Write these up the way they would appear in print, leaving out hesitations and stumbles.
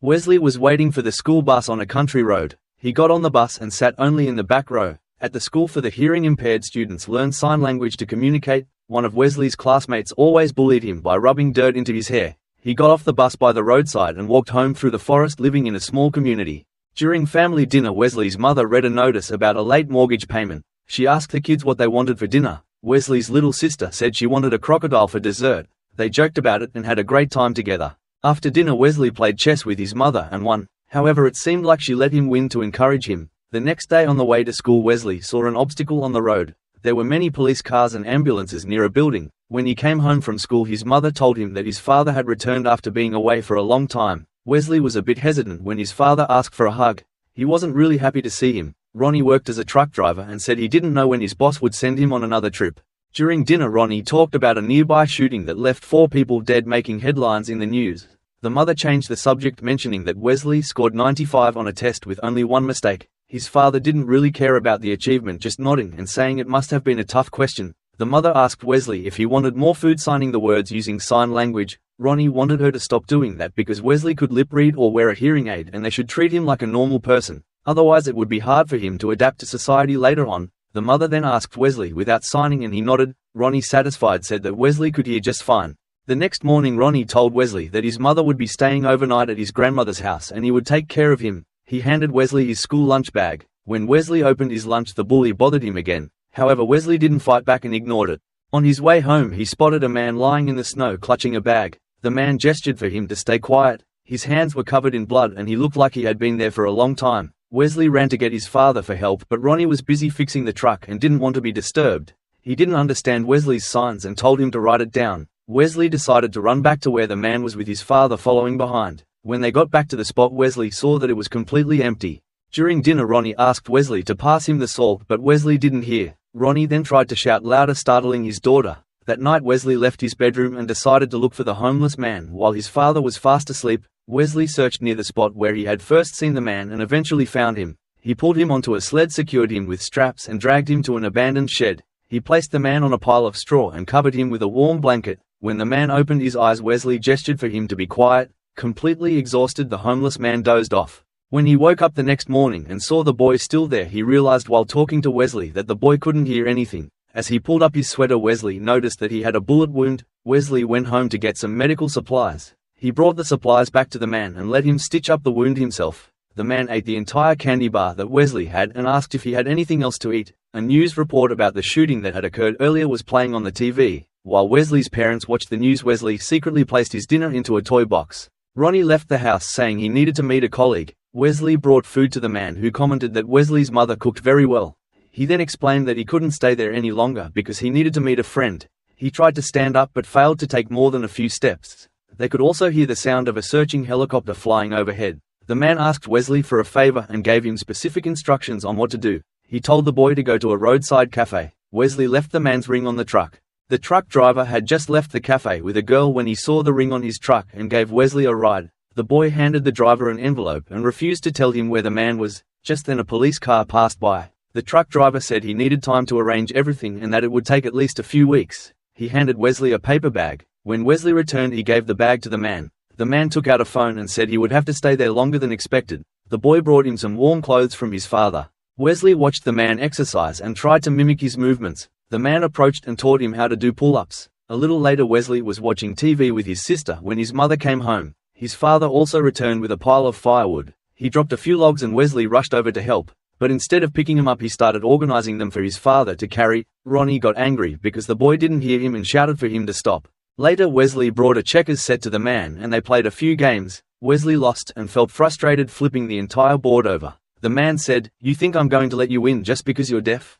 Wesley was waiting for the school bus on a country road. He got on the bus and sat only in the back row. At the school for the hearing-impaired, students learn sign language to communicate. One of Wesley's classmates always bullied him by rubbing dirt into his hair. He got off the bus by the roadside and walked home through the forest, living in a small community. During family dinner, Wesley's mother read a notice about a late mortgage payment. She asked the kids what they wanted for dinner. Wesley's little sister said she wanted a crocodile for dessert. They joked about it and had a great time together. After dinner, Wesley played chess with his mother and won. However, it seemed like she let him win to encourage him. The next day on the way to school, Wesley saw an obstacle on the road. There were many police cars and ambulances near a building. When he came home from school, his mother told him that his father had returned after being away for a long time. Wesley was a bit hesitant when his father asked for a hug. He wasn't really happy to see him. Ronnie worked as a truck driver and said he didn't know when his boss would send him on another trip. During dinner, Ronnie talked about a nearby shooting that left 4 people dead, making headlines in the news. The mother changed the subject, mentioning that Wesley scored 95 on a test with only 1 mistake. His father didn't really care about the achievement, just nodding and saying it must have been a tough question. The mother asked Wesley if he wanted more food, signing the words using sign language. Ronnie wanted her to stop doing that because Wesley could lip read or wear a hearing aid, and they should treat him like a normal person. Otherwise it would be hard for him to adapt to society later on. The mother then asked Wesley without signing, and he nodded. Ronnie, satisfied, said that Wesley could hear just fine. The next morning, Ronnie told Wesley that his mother would be staying overnight at his grandmother's house and he would take care of him. He handed Wesley his school lunch bag. When Wesley opened his lunch, the bully bothered him again. However, Wesley didn't fight back and ignored it. On his way home, he spotted a man lying in the snow clutching a bag. The man gestured for him to stay quiet. His hands were covered in blood and he looked like he had been there for a long time. Wesley ran to get his father for help, but Ronnie was busy fixing the truck and didn't want to be disturbed. He didn't understand Wesley's signs and told him to write it down. Wesley decided to run back to where the man was with his father following behind. When they got back to the spot, Wesley saw that it was completely empty. During dinner, Ronnie asked Wesley to pass him the salt, but Wesley didn't hear. Ronnie then tried to shout louder, startling his daughter. That night, Wesley left his bedroom and decided to look for the homeless man while his father was fast asleep. Wesley searched near the spot where he had first seen the man and eventually found him. He pulled him onto a sled, secured him with straps, and dragged him to an abandoned shed. He placed the man on a pile of straw and covered him with a warm blanket. When the man opened his eyes, Wesley gestured for him to be quiet. Completely exhausted, the homeless man dozed off. When he woke up the next morning and saw the boy still there, he realized while talking to Wesley that the boy couldn't hear anything. As he pulled up his sweater, Wesley noticed that he had a bullet wound. Wesley went home to get some medical supplies. He brought the supplies back to the man and let him stitch up the wound himself. The man ate the entire candy bar that Wesley had and asked if he had anything else to eat. A news report about the shooting that had occurred earlier was playing on the TV. While Wesley's parents watched the news, Wesley secretly placed his dinner into a toy box. Ronnie left the house saying he needed to meet a colleague. Wesley brought food to the man, who commented that Wesley's mother cooked very well. He then explained that he couldn't stay there any longer because he needed to meet a friend. He tried to stand up but failed to take more than a few steps. They could also hear the sound of a searching helicopter flying overhead. The man asked Wesley for a favor and gave him specific instructions on what to do. He told the boy to go to a roadside cafe. Wesley left the man's ring on the truck. The truck driver had just left the cafe with a girl when he saw the ring on his truck and gave Wesley a ride. The boy handed the driver an envelope and refused to tell him where the man was. Just then a police car passed by. The truck driver said he needed time to arrange everything and that it would take at least a few weeks. He handed Wesley a paper bag. When Wesley returned, he gave the bag to the man. The man took out a phone and said he would have to stay there longer than expected. The boy brought him some warm clothes from his father. Wesley watched the man exercise and tried to mimic his movements. The man approached and taught him how to do pull-ups. A little later, Wesley was watching TV with his sister when his mother came home. His father also returned with a pile of firewood. He dropped a few logs and Wesley rushed over to help. But instead of picking them up, he started organizing them for his father to carry. Ronnie got angry because the boy didn't hear him and shouted for him to stop. Later, Wesley brought a checkers set to the man and they played a few games. Wesley lost and felt frustrated, flipping the entire board over. The man said, "You think I'm going to let you win just because you're deaf?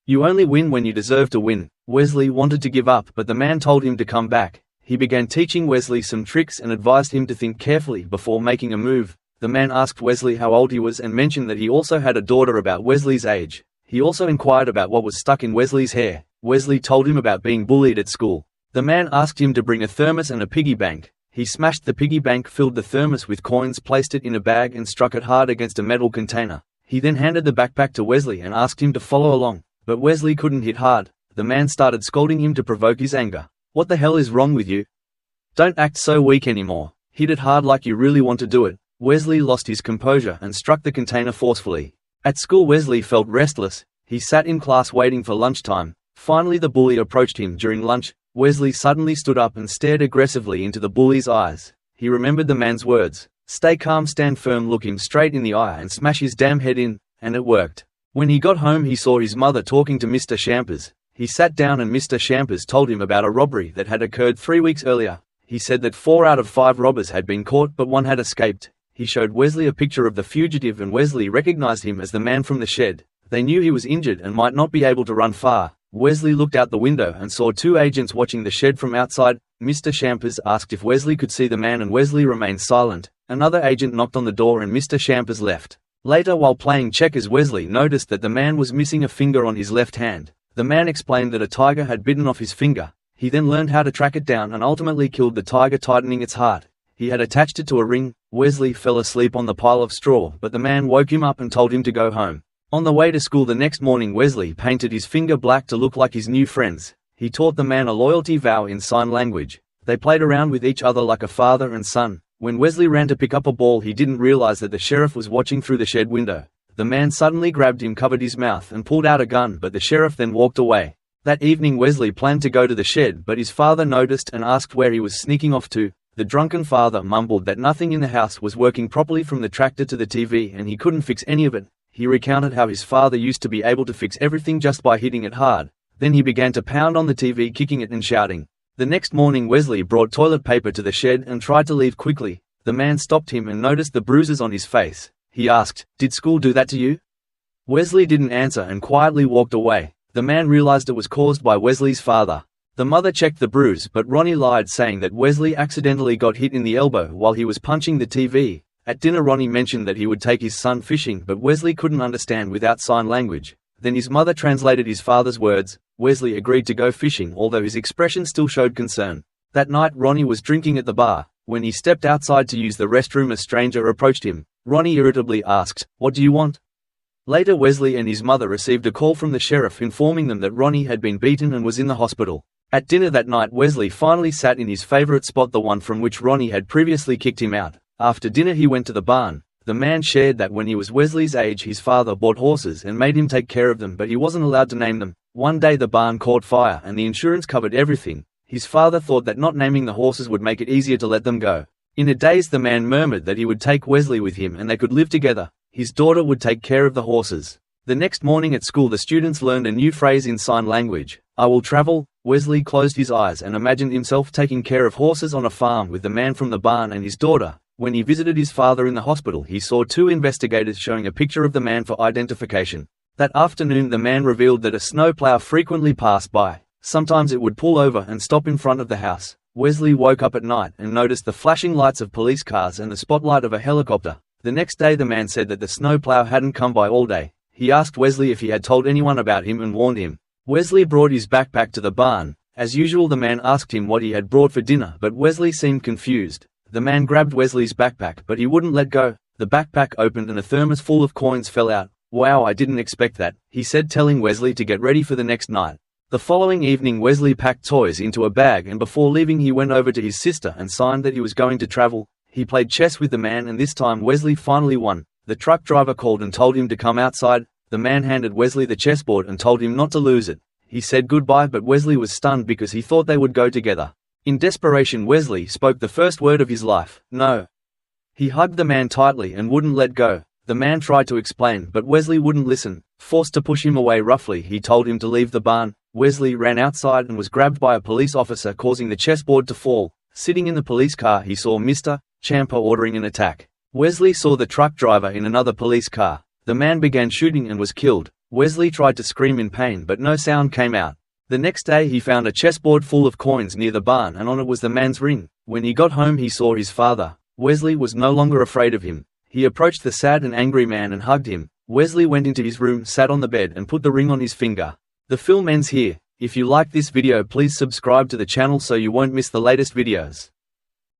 You only win when you deserve to win." Wesley wanted to give up, but the man told him to come back. He began teaching Wesley some tricks and advised him to think carefully before making a move. The man asked Wesley how old he was and mentioned that he also had a daughter about Wesley's age. He also inquired about what was stuck in Wesley's hair. Wesley told him about being bullied at school. The man asked him to bring a thermos and a piggy bank. He smashed the piggy bank, filled the thermos with coins, placed it in a bag and struck it hard against a metal container. He then handed the backpack to Wesley and asked him to follow along. But Wesley couldn't hit hard. The man started scolding him to provoke his anger. "What the hell is wrong with you? Don't act so weak anymore. Hit it hard like you really want to do it." Wesley lost his composure and struck the container forcefully. At school, Wesley felt restless. He sat in class waiting for lunchtime. Finally, the bully approached him during lunch. Wesley suddenly stood up and stared aggressively into the bully's eyes. He remembered the man's words, "Stay calm, stand firm," look him straight in the eye and smash his damn head in, and it worked. When he got home, he saw his mother talking to Mr. Champers. He sat down and Mr. Champers told him about a robbery that had occurred 3 weeks earlier. He said that 4 out of 5 robbers had been caught but 1 had escaped. He showed Wesley a picture of the fugitive and Wesley recognized him as the man from the shed. They knew he was injured and might not be able to run far. Wesley looked out the window and saw 2 agents watching the shed from outside. Mr. Champers asked if Wesley could see the man and Wesley remained silent. Another agent knocked on the door and Mr. Champers left. Later, while playing checkers, Wesley noticed that the man was missing a finger on his left hand. The man explained that a tiger had bitten off his finger. He then learned how to track it down and ultimately killed the tiger, tightening its heart. He had attached it to a ring. Wesley fell asleep on the pile of straw, but the man woke him up and told him to go home. On the way to school the next morning, Wesley painted his finger black to look like his new friend's. He taught the man a loyalty vow in sign language. They played around with each other like a father and son. When Wesley ran to pick up a ball, he didn't realize that the sheriff was watching through the shed window. The man suddenly grabbed him, covered his mouth, and pulled out a gun, but the sheriff then walked away. That evening, Wesley planned to go to the shed, but his father noticed and asked where he was sneaking off to. The drunken father mumbled that nothing in the house was working properly, from the tractor to the TV, and he couldn't fix any of it. He recounted how his father used to be able to fix everything just by hitting it hard. Then he began to pound on the TV, kicking it and shouting. The next morning, Wesley brought toilet paper to the shed and tried to leave quickly. The man stopped him and noticed the bruises on his face. He asked, "Did school do that to you?" Wesley didn't answer and quietly walked away. The man realized it was caused by Wesley's father. The mother checked the bruise, but Ronnie lied, saying that Wesley accidentally got hit in the elbow while he was punching the TV. At dinner, Ronnie mentioned that he would take his son fishing, but Wesley couldn't understand without sign language. Then his mother translated his father's words. Wesley agreed to go fishing, although his expression still showed concern. That night, Ronnie was drinking at the bar. When he stepped outside to use the restroom, a stranger approached him. Ronnie irritably asked, "What do you want?" Later, Wesley and his mother received a call from the sheriff informing them that Ronnie had been beaten and was in the hospital. At dinner that night, Wesley finally sat in his favorite spot, the one from which Ronnie had previously kicked him out. After dinner, he went to the barn. The man shared that when he was Wesley's age, his father bought horses and made him take care of them, but he wasn't allowed to name them. One day the barn caught fire and the insurance covered everything. His father thought that not naming the horses would make it easier to let them go. In a daze, the man murmured that he would take Wesley with him and they could live together. His daughter would take care of the horses. The next morning at school, the students learned a new phrase in sign language. "I will travel." Wesley closed his eyes and imagined himself taking care of horses on a farm with the man from the barn and his daughter. When he visited his father in the hospital, he saw 2 investigators showing a picture of the man for identification. That afternoon, the man revealed that a snowplow frequently passed by. Sometimes it would pull over and stop in front of the house. Wesley woke up at night and noticed the flashing lights of police cars and the spotlight of a helicopter. The next day, the man said that the snowplow hadn't come by all day. He asked Wesley if he had told anyone about him and warned him. Wesley brought his backpack to the barn. As usual, the man asked him what he had brought for dinner, but Wesley seemed confused. The man grabbed Wesley's backpack, but he wouldn't let go. The backpack opened and a thermos full of coins fell out. "Wow, I didn't expect that," he said, telling Wesley to get ready for the next night. The following evening, Wesley packed toys into a bag, and before leaving he went over to his sister and signed that he was going to travel. He played chess with the man, and this time Wesley finally won. The truck driver called and told him to come outside. The man handed Wesley the chessboard and told him not to lose it. He said goodbye, but Wesley was stunned because he thought they would go together. In desperation, Wesley spoke the first word of his life, "No." He hugged the man tightly and wouldn't let go. The man tried to explain, but Wesley wouldn't listen. Forced to push him away roughly, he told him to leave the barn. Wesley ran outside and was grabbed by a police officer, causing the chessboard to fall. Sitting in the police car, he saw Mr. Champer ordering an attack. Wesley saw the truck driver in another police car. The man began shooting and was killed. Wesley tried to scream in pain, but no sound came out. The next day, he found a chessboard full of coins near the barn, and on it was the man's ring. When he got home, he saw his father. Wesley was no longer afraid of him. He approached the sad and angry man and hugged him. Wesley went into his room, sat on the bed, and put the ring on his finger. The film ends here. If you like this video, please subscribe to the channel so you won't miss the latest videos.